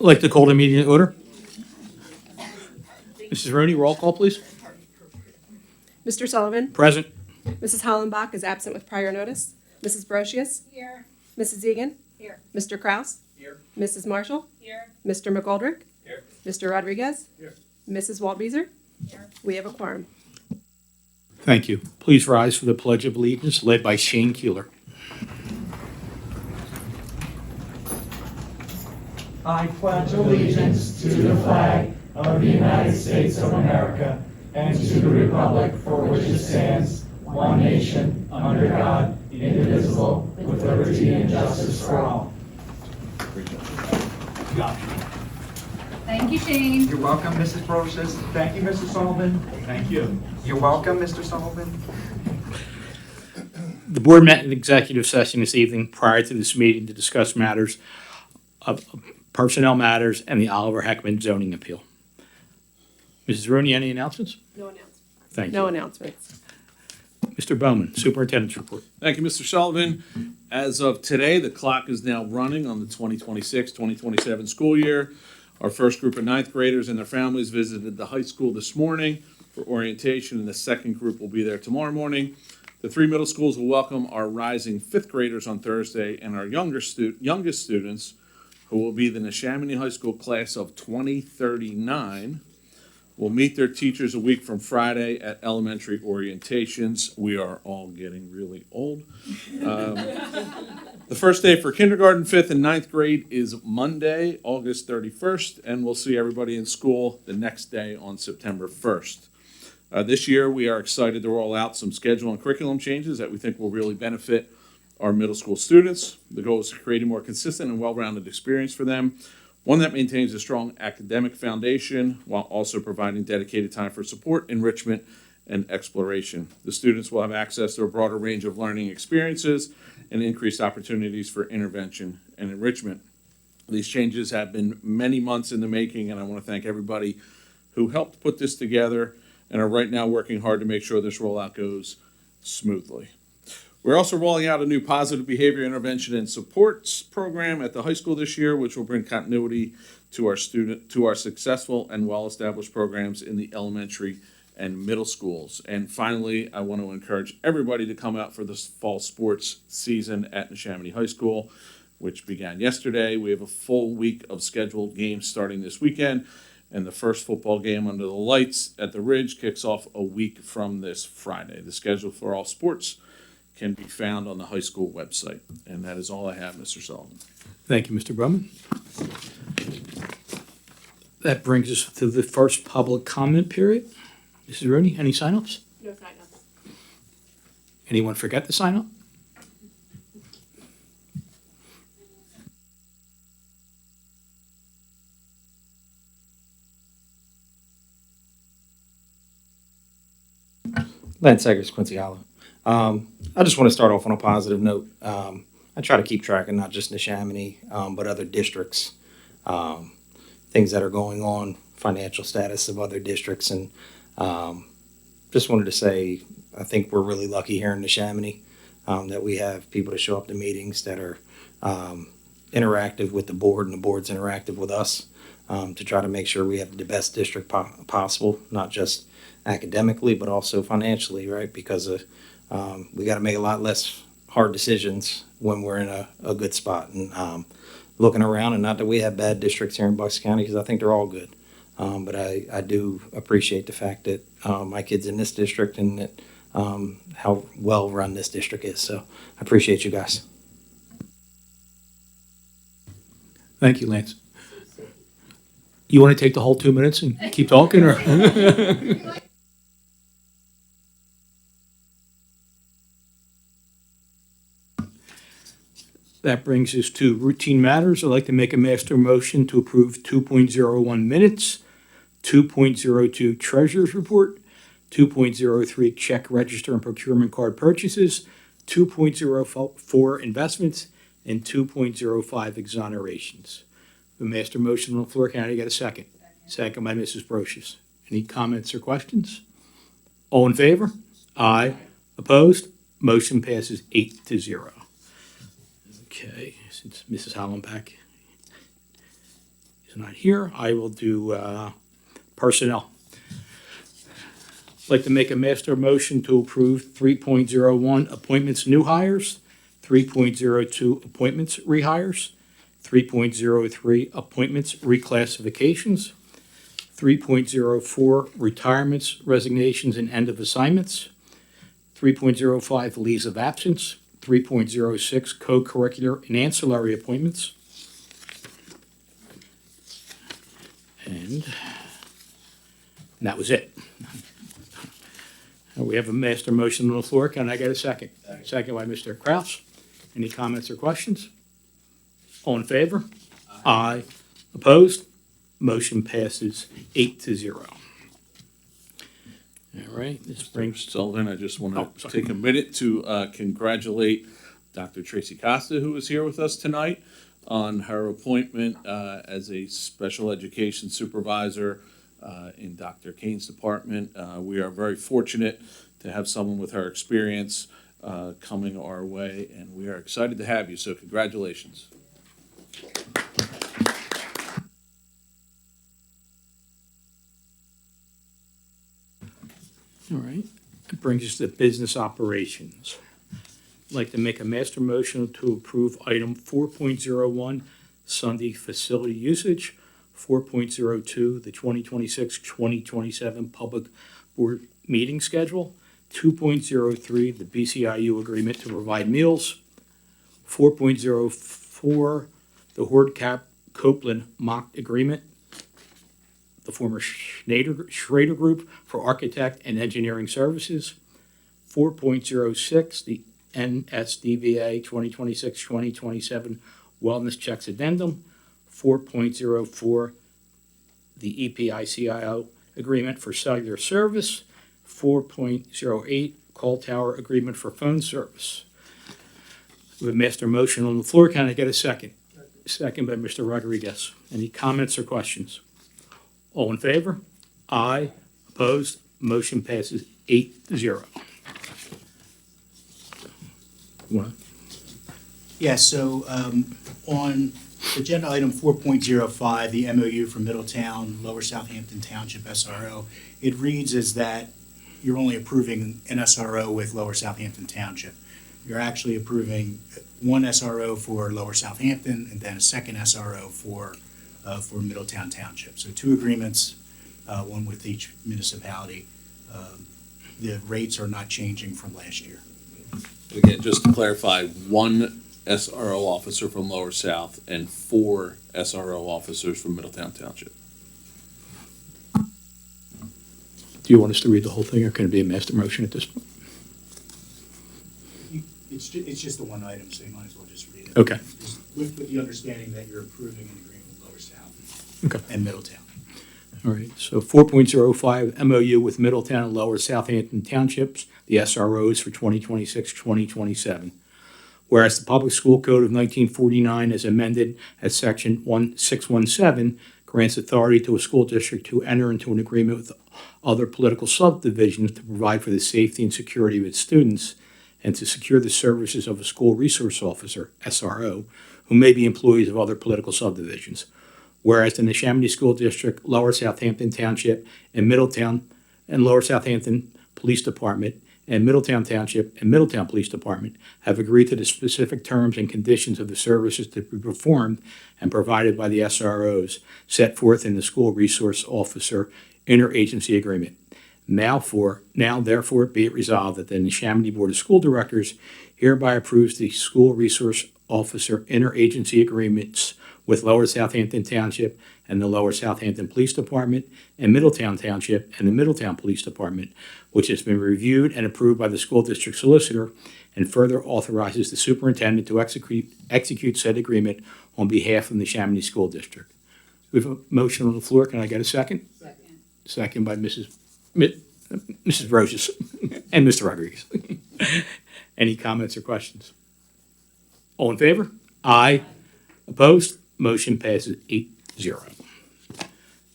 like to call the meeting to order. Mrs. Rooney, roll call, please. Mr. Sullivan? Present. Mrs. Hollenbach is absent with prior notice. Mrs. Brocious? Here. Mrs. Egan? Here. Mr. Kraus? Here. Mrs. Marshall? Here. Mr. McGoldrick? Here. Mr. Rodriguez? Here. Mrs. Waldbeezer? Here. We have a quorum. Thank you. Please rise for the Pledge of Allegiance led by Shane Keeler. I pledge allegiance to the flag of the United States of America and to the republic for which it stands, one nation, under God, indivisible, with liberty and justice for all. Thank you, Shane. You're welcome, Mrs. Brocious. Thank you, Mr. Sullivan. Thank you. You're welcome, Mr. Sullivan. The board met in executive session this evening prior to this meeting to discuss matters of personnel matters and the Oliver Heckman zoning appeal. Mrs. Rooney, any announcements? No announcements. Thank No you. announcements. Mr. Bowman, Superintendent's report. Thank you, Mr. Sullivan. As of today, the clock is now running on the 2026-2027 school year. Our first group of ninth graders and their families visited the high school this morning for orientation, and the second group will be there tomorrow morning. The three middle schools will welcome our rising fifth graders on Thursday, and our youngest students, who will be the Neshaminy High School class of 2039, will meet their teachers a week from Friday at elementary orientations. We are all getting really old. The first day for kindergarten, fifth, and ninth grade is Monday, August 31st, and we'll see everybody in school the next day on September 1st. This year, we are excited to roll out some schedule and curriculum changes that we think will really benefit our middle school students. The goal is to create a more consistent and well-rounded experience for them, one that maintains a strong academic foundation while also providing dedicated time for support, enrichment, and exploration. The students will have access to a broader range of learning experiences and increased opportunities for intervention and enrichment. These changes have been many months in the making, and I want to thank everybody who helped put this together and are right now working hard to make sure this rollout goes smoothly. We're also rolling out a new positive behavior intervention and supports program at the high school this year, which will bring continuity to our successful and well-established programs in the elementary and middle schools. And finally, I want to encourage everybody to come out for the fall sports season at Neshaminy High School, which began yesterday. We have a full week of scheduled games starting this weekend, and the first football game under the lights at the Ridge kicks off a week from this Friday. The schedule for all sports can be found on the high school website. And that is all I have, Mr. Sullivan. Thank you, Mr. Bowman. That brings us to the first public comment period. Mrs. Rooney, any sign-ups? No sign-ups. Anyone forget to sign up? Lance Eggers, Quincy Hollow. I just want to start off on a positive note. I try to keep track of not just Neshaminy, but other districts, things that are going on, financial status of other districts. And just wanted to say, I think we're really lucky here in Neshaminy that we have people to show up to meetings that are interactive with the board, and the board's interactive with us to try to make sure we have the best district possible, not just academically, but also financially, right? Because we got to make a lot less hard decisions when we're in a good spot. And looking around, and not that we have bad districts here in Bucks County, because I think they're all good. But I do appreciate the fact that my kid's in this district and that how well run this district is. So I appreciate you guys. Thank you, Lance. You want to take the whole 2 minutes and keep talking, or? That brings us to routine matters. I'd like to make a master motion to approve 2.01 minutes, 2.02 treasurer's report, 2.03 check register and procurement card purchases, 2.04 investments, and 2.05 exonerations. The master motion on the floor. Can I get a second? Second by Mrs. Brocious. Any comments or questions? All in favor? Aye. Opposed? Motion passes 8-0. Okay, since Mrs. Hollenbach He's not here. I will do personnel. I'd like to make a master motion to approve 3.01 appointments new hires, 3.02 appointments rehires, 3.03 appointments reclassifications, 3.04 retirements, resignations, and end of assignments, 3.05 leaves of absence, 3.06 co-curricular and ancillary appointments, and that was it. We have a master motion on the floor. Can I get a second? Second by Mr. Kraus. Any comments or questions? All in favor? Aye. Opposed? Motion passes 8-0. All right, this brings, Sullivan, I just want Oh, to sorry. take a minute to congratulate Dr. Tracy Costa, who is here with us tonight, on her appointment as a special education supervisor in Dr. Kane's department. We are very fortunate to have someone with her experience coming our way, and we are excited to have you, so congratulations. all right, it brings us to business operations. I'd like to make a master motion to approve item 4.01, Sunday facility usage, 4.02, the 2026-2027 public board meeting schedule, 2.03, the BCIU agreement to provide meals, 4.04, the Horde Cap Copeland mock agreement, the former Schrader Group for architect and engineering services, 4.06, the NSDVA 2026-2027 wellness checks addendum, 4.04, the EPICIO agreement for cellular service, 4.08, call tower agreement for phone service. We have a master motion on the floor. Can I get a second? Second by Mr. Rodriguez. Any comments or questions? All in favor? Aye. Opposed? Motion passes 8-0. Yes, so on agenda item 4.05, the MOU for Middletown, Lower Southampton Township SRO, it reads as that you're only approving an SRO with Lower Southampton Township. You're actually approving one SRO for Lower Southampton and then a second SRO for Middletown Township. So two agreements, one with each municipality. The rates are not changing from last year. Again, just to clarify, one SRO officer from Lower South and 4 SRO officers from Middletown Township. Do you want us to read the whole thing, or can it be a master motion at this point? It's just the one item, so you might as well just read it. Okay. Just with the understanding that you're approving an agreement with Lower South Okay. and Middletown. All right, so 4.05 MOU with Middletown and Lower Southampton Townships, the SROs for 2026-2027. Whereas the Public School Code of 1949 as amended at Section 1617 grants authority to a school district to enter into an agreement with other political subdivisions to provide for the safety and security of its students and to secure the services of a school resource officer, SRO, who may be employees of other political subdivisions. Whereas the Neshaminy School District, Lower Southampton Township, and Middletown and Lower Southampton Police Department, and Middletown Township and Middletown Police Department have agreed to the specific terms and conditions of the services to be performed and provided by the SROs set forth in the School Resource Officer Interagency Agreement. Now therefore be it resolved that the Neshaminy Board of School Directors hereby approves the School Resource Officer Interagency Agreements with Lower Southampton Township and the Lower Southampton Police Department and Middletown Township and the Middletown Police Department, which has been reviewed and approved by the school district solicitor, and further authorizes the superintendent to execute said agreement on behalf of the Neshaminy School District. We have a motion on the floor. Can I get a second? Second. Second by Mrs. Roses and Mr. Rodriguez. Any comments or questions? All in favor? Aye. Opposed? Motion passes 8-0.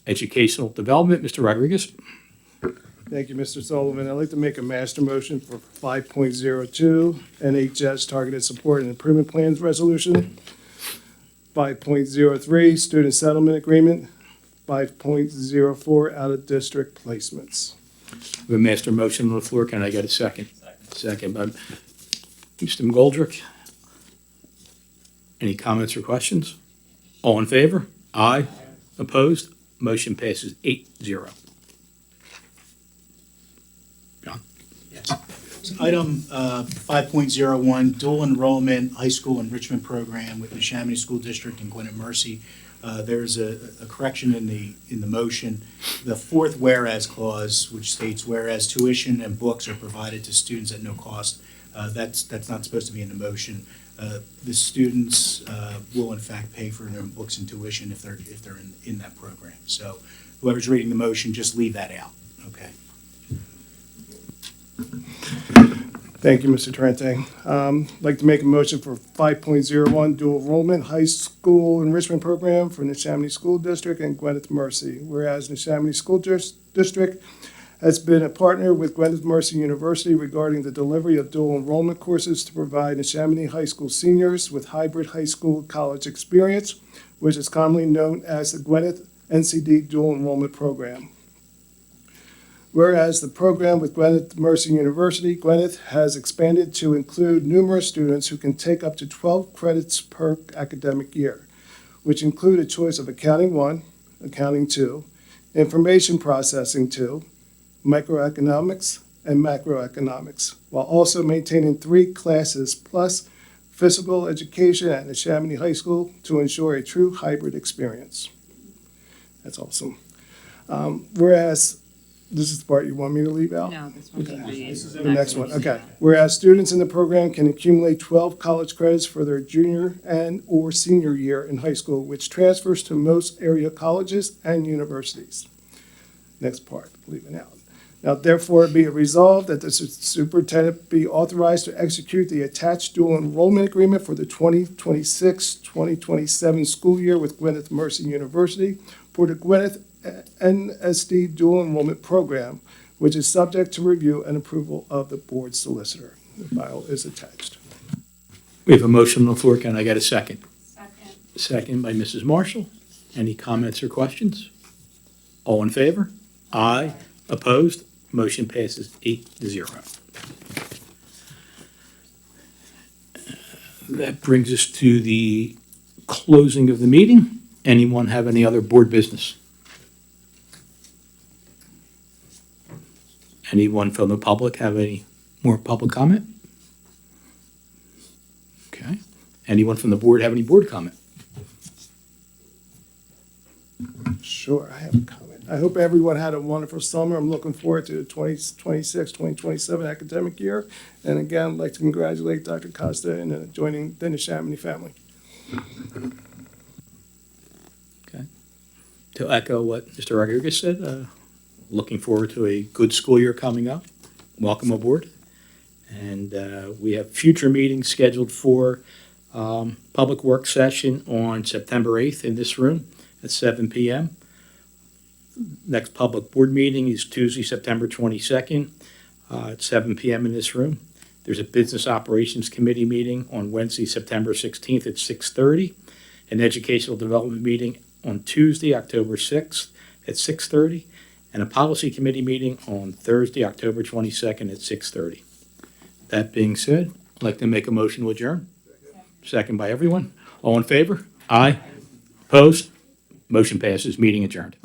Educational Development, Mr. Rodriguez. Thank you, Mr. Sullivan. I'd like to make a master motion for 5.02 NHS Targeted Support and Improvement Plans Resolution. 5.03, student settlement agreement. 5.04, out-of-district placements. We have a master motion on the floor. Can I get a second? Second by Mr. McGoldrick. Any comments or questions? All in favor? Aye. Opposed? Motion passes 8-0. John? So item 5.01, dual enrollment high school enrichment program with Neshaminy School District and Gwinnett Mercy. There's a correction in the motion. The fourth whereas clause, which states whereas tuition and books are provided to students at no cost, that's not supposed to be in the motion. The students will in fact pay for their own books and tuition if they're in that program. So whoever's reading the motion, just leave that out, okay? Thank you, Mr. Trente. I'd like to make a motion for 5.01, dual enrollment high school enrichment program for Neshaminy School District and Gwinnett Mercy. Whereas Neshaminy School District has been a partner with Gwinnett Mercy University regarding the delivery of dual enrollment courses to provide Neshaminy High School seniors with hybrid high school college experience, which is commonly known as the Gwinnett NCD Dual Enrollment Program. Whereas the program with Gwinnett Mercy University, Gwinnett has expanded to include numerous students who can take up to 12 credits per academic year, which include a choice of Accounting 1, Accounting 2, Information Processing 2, Microeconomics, and Macroeconomics, while also maintaining 3 classes plus physical education at Neshaminy High School to ensure a true hybrid experience. That's awesome. Whereas this is the part you want me to leave out? No, this one. The next one, okay. Whereas students in the program can accumulate 12 college credits for their junior and/or senior year in high school, which transfers to most area colleges and universities. Next part, leave it out. Now, therefore, be it resolved that the superintendent be authorized to execute the attached dual enrollment agreement for the 2026-2027 school year with Gwinnett Mercy University for the Gwinnett NSD dual enrollment program, which is subject to review and approval of the board solicitor. The file is attached. We have a motion on the floor. Can I get a second? Second. Second by Mrs. Marshall. Any comments or questions? All in favor? Aye. Opposed? Motion passes 8-0. That brings us to the closing of the meeting. Anyone have any other board business? Anyone from the public have any more public comment? Okay. Anyone from the board have any board comment? Sure, I have a comment. I hope everyone had a wonderful summer. I'm looking forward to the 2026-2027 academic year. And again, I'd like to congratulate Dr. Costa and joining the Neshaminy family. Okay. To echo what Mr. Rodriguez said, looking forward to a good school year coming up. Welcome aboard. And we have future meetings scheduled for public work session on September 8th in this room at 7 p.m. Next public board meeting is Tuesday, September 22nd at 7 p.m. in this room. There's a Business Operations Committee meeting on Wednesday, September 16th at 6:30. An Educational Development meeting on Tuesday, October 6th at 6:30. And a Policy Committee meeting on Thursday, October 22nd at 6:30. That being said, I'd like to make a motion to adjourn. Second by everyone. All in favor? Aye. Opposed? Motion passes. Meeting adjourned.